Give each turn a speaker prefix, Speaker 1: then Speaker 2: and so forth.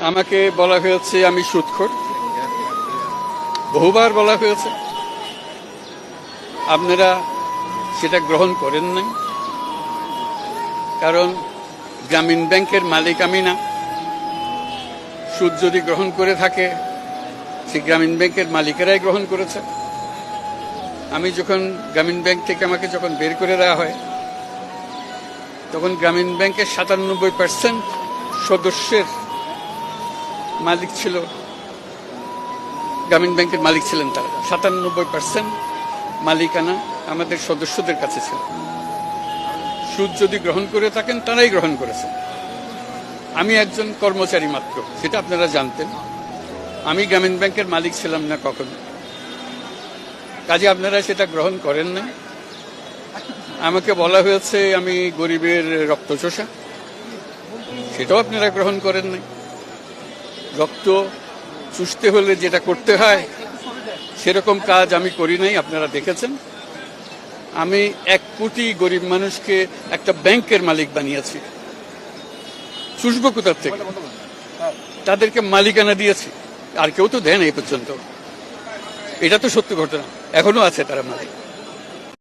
Speaker 1: আমাকে বলা হয়েছে আমি সুদখোর, বহুবার বলা হয়েছে। আপনারা সেটা গ্রহণ করেন নাই, কারণ গ্রামীণ ব্যাংকের মালিক আমি না। সুদ যদি গ্রহণ করে থাকে, সে গ্রামীণ ব্যাংকের মালিকেরাই গ্রহণ করেছে। আমি যখন গ্রামীণ ব্যাংক থেকে আমাকে যখন বের করে দেওয়া হয়, তখন গ্রামীণ ব্যাংকের ৯৭% সদস্যের মালিক ছিল, গ্রামীণ ব্যাংকের মালিক ছিলেন তারা। ৯৭% মালিকানা আমাদের সদস্যদের কাছে ছিল। সুদ যদি গ্রহণ করে থাকেন, তারাই গ্রহণ করেছেন। আমি একজন কর্মচারী মাত্র, সেটা আপনারা জানতেন। আমি গ্রামীণ ব্যাংকের মালিক ছিলাম না কখনো, কাজে আপনারা সেটা গ্রহণ করেন না। আমাকে বলা হয়েছে আমি গরিবের রক্তচোষা, সেটাও আপনারা গ্রহণ করেন নাই। রক্ত চুষতে হলে যেটা করতে হয়, সেরকম কাজ আমি করি নাই, আপনারা দেখেছেন। আমি ১ কোটি গরিব মানুষকে একটা ব্যাংকের মালিক বানিয়েছি। চুষবো কোথার থেকে? তাদেরকে মালিকানা দিয়েছি, আর কেউ তো দেন এই পর্যন্ত। এটা তো সত্য ঘটনা, এখনো আছে তারা মালিক।